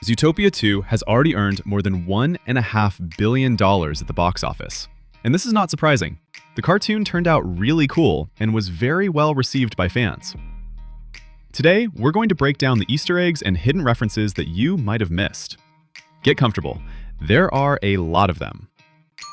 Zootopia 2 has already earned more than $1.5 billion at the box office. And this is not surprising. The cartoon turned out really cool and was very well received by fans. Today, we're going to break down the Easter eggs and hidden references that you might have missed. Get comfortable. There are a lot of them.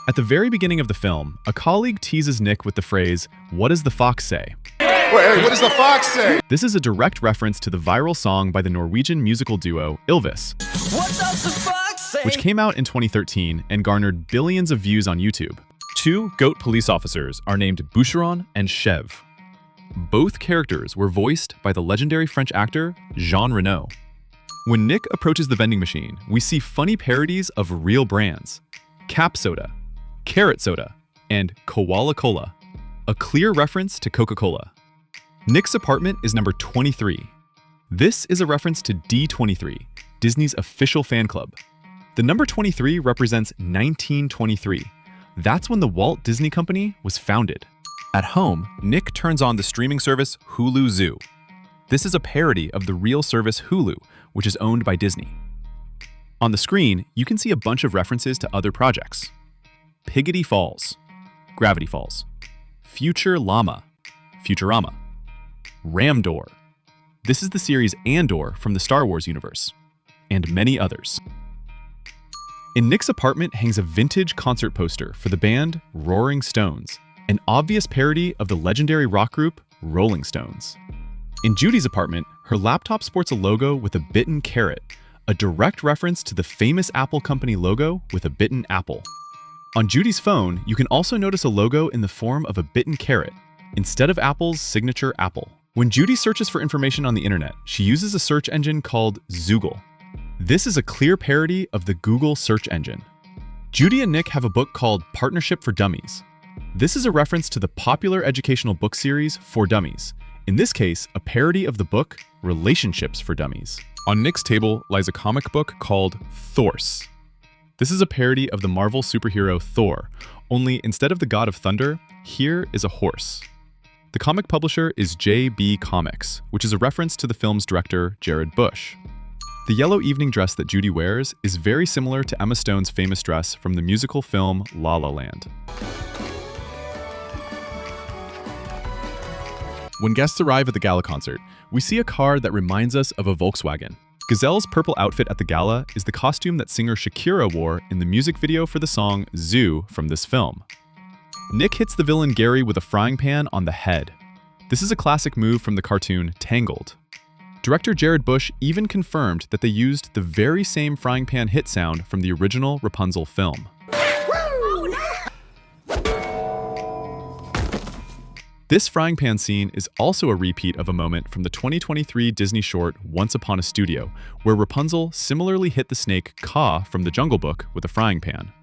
At the very beginning of the film, a colleague teases Nick with the phrase, "What does the fox say?" Wait, what does the fox say? This is a direct reference to the viral song by the Norwegian musical duo Ylvis, What does the fox say? which came out in 2013 and garnered billions of views on YouTube. Two goat police officers are named Boucheron and Chev. Both characters were voiced by the legendary French actor Jean Reno. When Nick approaches the vending machine, we see funny parodies of real brands: Cap Soda, Carrot Soda, and Koala Cola, a clear reference to Coca-Cola. Nick's apartment is number 23. This is a reference to D23, Disney's official fan club. The number 23 represents 1923. That's when the Walt Disney Company was founded. At home, Nick turns on the streaming service Hulu Zoo. This is a parody of the real service Hulu, which is owned by Disney. On the screen, you can see a bunch of references to other projects: Piggity Falls, Gravity Falls, Future Llama, Futurama, Ramdor. This is the series Andor from the Star Wars universe, and many others. In Nick's apartment hangs a vintage concert poster for the band Roaring Stones, an obvious parody of the legendary rock group Rolling Stones. In Judy's apartment, her laptop sports a logo with a bitten carrot, a direct reference to the famous Apple company logo with a bitten apple. On Judy's phone, you can also notice a logo in the form of a bitten carrot, instead of Apple's signature apple. When Judy searches for information on the internet, she uses a search engine called Zoogle. This is a clear parody of the Google search engine. Judy and Nick have a book called Partnership for Dummies. This is a reference to the popular educational book series For Dummies. In this case, a parody of the book Relationships for Dummies. On Nick's table lies a comic book called Thorse. This is a parody of the Marvel superhero Thor, only instead of the god of thunder, here is a horse. The comic publisher is JB Comics, which is a reference to the film's director, Jared Bush. The yellow evening dress that Judy wears is very similar to Emma Stone's famous dress from the musical film La La Land. When guests arrive at the gala concert, we see a car that reminds us of a Volkswagen. Gazelle's purple outfit at the gala is the costume that singer Shakira wore in the music video for the song Zoo from this film. Nick hits the villain Gary with a frying pan on the head. This is a classic move from the cartoon Tangled. Director Jared Bush even confirmed that they used the very same frying pan hit sound from the original Rapunzel film. This frying pan scene is also a repeat of a moment from the 2023 Disney short Once Upon a Studio, where Rapunzel similarly hit the snake Kaa from the Jungle Book with a frying pan.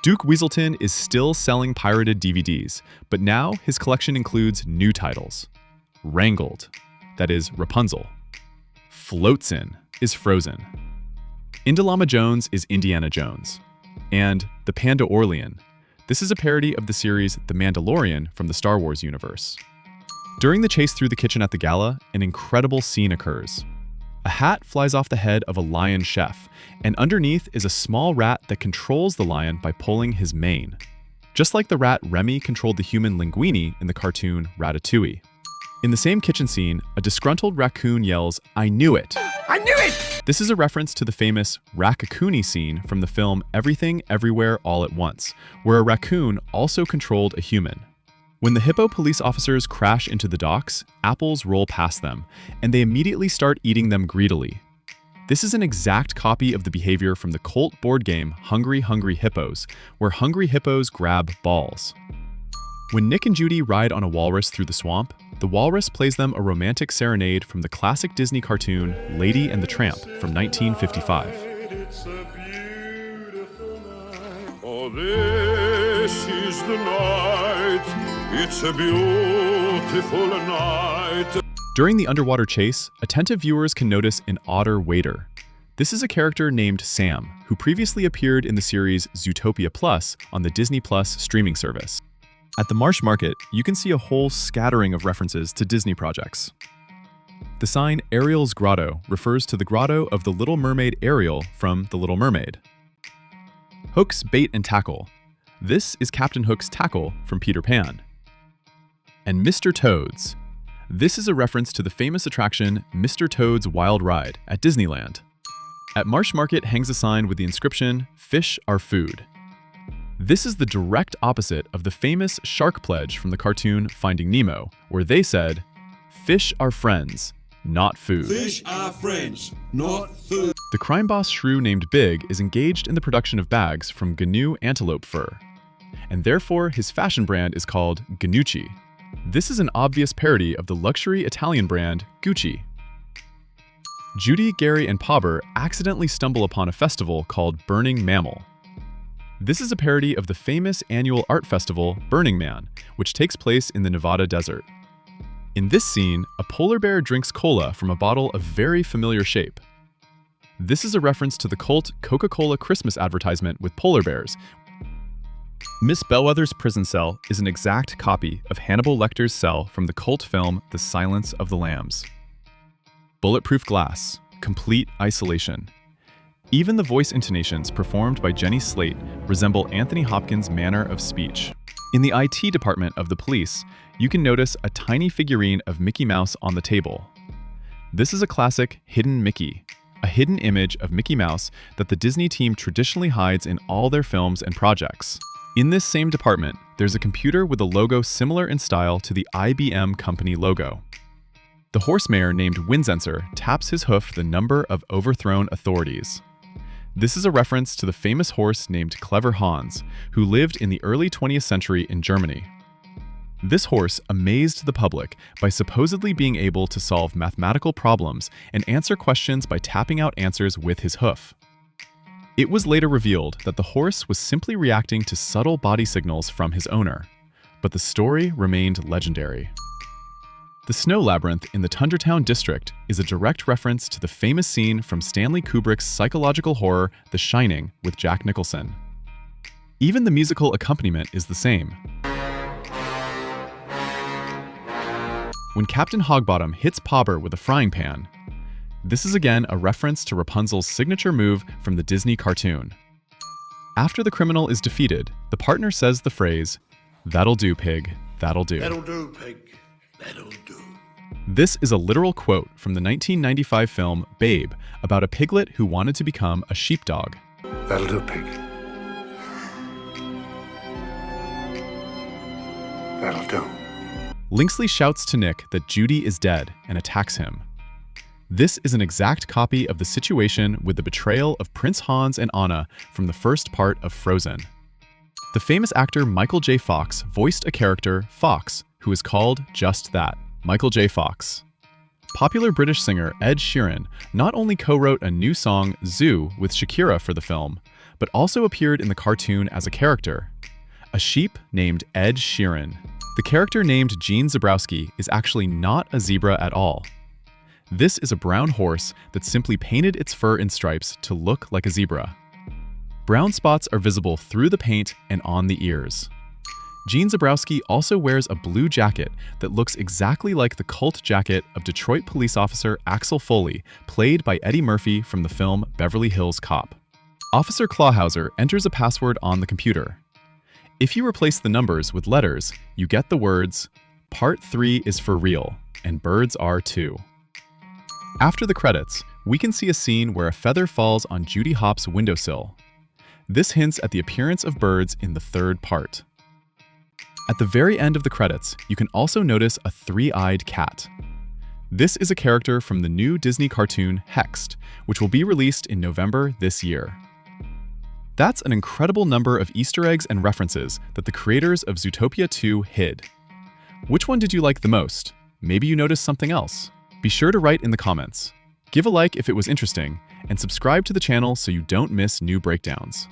Duke Weaselton is still selling pirated DVDs, but now his collection includes new titles. Wrangled, that is Rapunzel. Floatsin is Frozen. Indalama Jones is Indiana Jones. And The Panda Orlean. This is a parody of the series The Mandalorian from the Star Wars universe. During the chase through the kitchen at the gala, an incredible scene occurs. A hat flies off the head of a lion chef, and underneath is a small rat that controls the lion by pulling his mane. Just like the rat Remy controlled the human Linguini in the cartoon Ratatouille. In the same kitchen scene, a disgruntled raccoon yells, "I knew it!" I knew it! This is a reference to the famous Raccacoonie scene from the film Everything Everywhere All at Once, where a raccoon also controlled a human. When the hippo police officers crash into the docks, apples roll past them, and they immediately start eating them greedily. This is an exact copy of the behavior from the cult board game Hungry Hungry Hippos, where hungry hippos grab balls. When Nick and Judy ride on a walrus through the swamp, the walrus plays them a romantic serenade from the classic Disney cartoon Lady and the Tramp from 1955. It's a beautiful night. Oh, this is the night. It's a beautiful night. During the underwater chase, attentive viewers can notice an otter waiter. This is a character named Sam, who previously appeared in the series Zootopia Plus on the Disney Plus streaming service. At the Marsh Market, you can see a whole scattering of references to Disney projects. The sign Ariel's Grotto refers to the grotto of the Little Mermaid Ariel from The Little Mermaid. Hook's bait and tackle. This is Captain Hook's tackle from Peter Pan. And Mr. Toad's. This is a reference to the famous attraction Mr. Toad's Wild Ride at Disneyland. At Marsh Market hangs a sign with the inscription, "Fish are food." This is the direct opposite of the famous shark pledge from the cartoon Finding Nemo, where they said, "Fish are friends, not food." Fish are friends, not food. The crime boss shrew named Big is engaged in the production of bags from gnu antelope fur, and therefore his fashion brand is called Gnucci. This is an obvious parody of the luxury Italian brand Gucci. Judy, Gary, and Pauber accidentally stumble upon a festival called Burning Mammal. This is a parody of the famous annual art festival Burning Man, which takes place in the Nevada desert. In this scene, a polar bear drinks cola from a bottle of very familiar shape. This is a reference to the cult Coca-Cola Christmas advertisement with polar bears. Miss Bellwether's prison cell is an exact copy of Hannibal Lecter's cell from the cult film The Silence of the Lambs. Bulletproof glass, complete isolation. Even the voice intonations performed by Jenny Slate resemble Anthony Hopkins' manner of speech. In the IT department of the police, you can notice a tiny figurine of Mickey Mouse on the table. This is a classic hidden Mickey, a hidden image of Mickey Mouse that the Disney team traditionally hides in all their films and projects. In this same department, there's a computer with a logo similar in style to the IBM company logo. The horse mayor named Windsensor taps his hoof the number of overthrown authorities. This is a reference to the famous horse named Clever Hans, who lived in the early 20th century in Germany. This horse amazed the public by supposedly being able to solve mathematical problems and answer questions by tapping out answers with his hoof. It was later revealed that the horse was simply reacting to subtle body signals from his owner, but the story remained legendary. The Snow Labyrinth in the Tundertown district is a direct reference to the famous scene from Stanley Kubrick's psychological horror The Shining with Jack Nicholson. Even the musical accompaniment is the same. When Captain Hogbottom hits Pauber with a frying pan, this is again a reference to Rapunzel's signature move from the Disney cartoon. After the criminal is defeated, the partner says the phrase, "That'll do, pig, that'll do." That'll do, pig. That'll do. This is a literal quote from the 1995 film Babe about a piglet who wanted to become a sheepdog. That'll do, pig. That'll do. Linksley shouts to Nick that Judy is dead and attacks him. This is an exact copy of the situation with the betrayal of Prince Hans and Anna from the first part of Frozen. The famous actor Michael J. Fox voiced a character, Fox, who is called just that, Michael J. Fox. Popular British singer Ed Sheeran not only co-wrote a new song, Zoo, with Shakira for the film, but also appeared in the cartoon as a character, a sheep named Ed Sheeran. The character named Gene Zabrowski is actually not a zebra at all. This is a brown horse that simply painted its fur in stripes to look like a zebra. Brown spots are visible through the paint and on the ears. Gene Zabrowski also wears a blue jacket that looks exactly like the cult jacket of Detroit police officer Axel Foley, played by Eddie Murphy from the film Beverly Hills Cop. Officer Clawhauser enters a password on the computer. If you replace the numbers with letters, you get the words, "Part 3 is for real, and birds are too." After the credits, we can see a scene where a feather falls on Judy Hopps' windowsill. This hints at the appearance of birds in the third part. At the very end of the credits, you can also notice a three-eyed cat. This is a character from the new Disney cartoon Hexed, which will be released in November this year. That's an incredible number of Easter eggs and references that the creators of Zootopia 2 hid. Which one did you like the most? Maybe you noticed something else. Be sure to write in the comments. Give a like if it was interesting, and subscribe to the channel so you don't miss new breakdowns.